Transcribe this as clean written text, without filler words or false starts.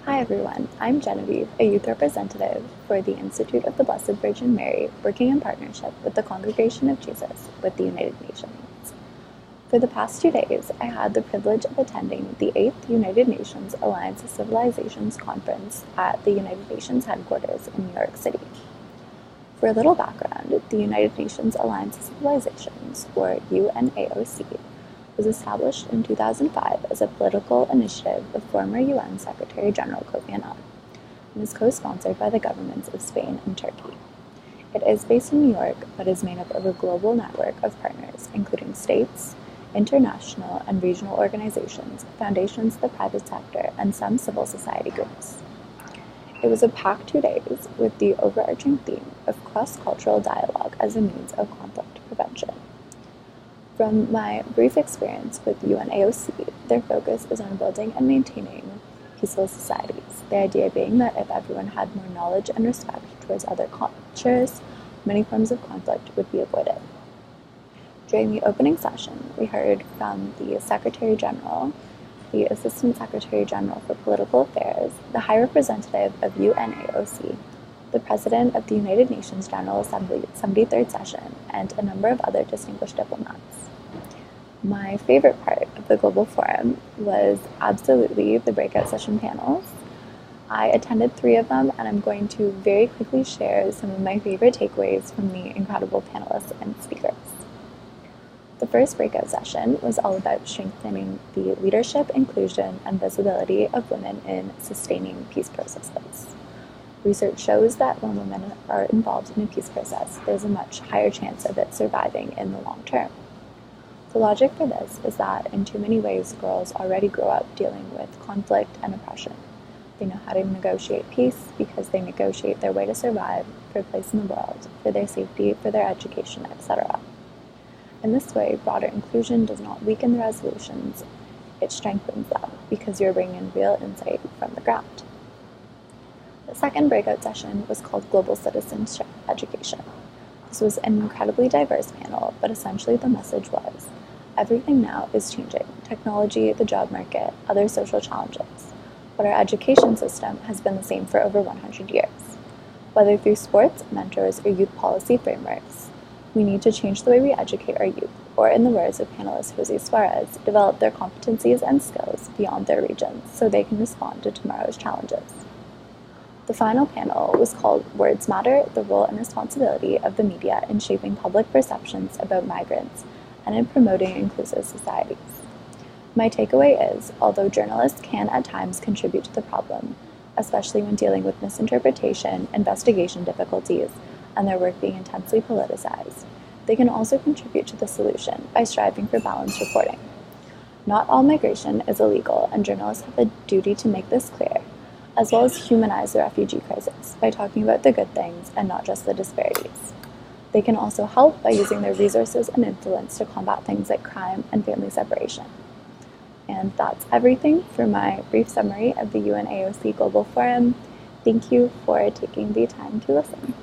Hi everyone, I'm Genevieve, a youth representative for the Institute of the Blessed Virgin Mary, working in partnership with the Congregation of Jesus with the United Nations. For the past 2 days, I had the privilege of attending the 8th United Nations Alliance of Civilizations Conference at the United Nations headquarters in New York City. For a little background, the United Nations Alliance of Civilizations, or UNAOC, was established in 2005 as a political initiative of former UN Secretary General Kofi Annan and is co-sponsored by the governments of Spain and Turkey. It is based in New York, but is made up of a global network of partners, including states, international and regional organizations, foundations of the private sector, and some civil society groups. It was a packed 2 days with the overarching theme of cross-cultural dialogue as a means of conflict prevention. From my brief experience with UNAOC, their focus is on building and maintaining peaceful societies, the idea being that if everyone had more knowledge and respect towards other cultures, many forms of conflict would be avoided. During the opening session, we heard from the Secretary General, the Assistant Secretary General for Political Affairs, the High Representative of UNAOC, the President of the United Nations General Assembly 73rd Session, and a number of other distinguished diplomats. My favorite part of the Global Forum was absolutely the Breakout Session panels. I attended 3 of them, and I'm going to very quickly share some of my favorite takeaways from the incredible panelists and speakers. The first breakout session was all about strengthening the leadership, inclusion, and visibility of women in sustaining peace processes. Research shows that when women are involved in a peace process, there's a much higher chance of it surviving in the long term. The logic for this is that in too many ways, girls already grow up dealing with conflict and oppression. They know how to negotiate peace because they negotiate their way to survive, for a place in the world, for their safety, for their education, etc. In this way, broader inclusion does not weaken the resolutions, it strengthens them because you're bringing in real insight from the ground. The second breakout session was called Global Citizenship Education. This was an incredibly diverse panel, but essentially the message was, everything now is changing: technology, the job market, other social challenges. But our education system has been the same for over 100 years. Whether through sports, mentors, or youth policy frameworks, we need to change the way we educate our youth, or in the words of panelist Jose Suarez, develop their competencies and skills beyond their regions so they can respond to tomorrow's challenges. The final panel was called Words Matter: The Role and Responsibility of the Media in Shaping Public Perceptions About Migrants and in Promoting Inclusive Societies. My takeaway is, although journalists can at times contribute to the problem, especially when dealing with misinterpretation, investigation difficulties, and their work being intensely politicized, they can also contribute to the solution by striving for balanced reporting. Not all migration is illegal, and journalists have a duty to make this clear, as well as humanize the refugee crisis by talking about the good things and not just the disparities. They can also help by using their resources and influence to combat things like crime and family separation. And that's everything for my brief summary of the UNAOC Global Forum. Thank you for taking the time to listen.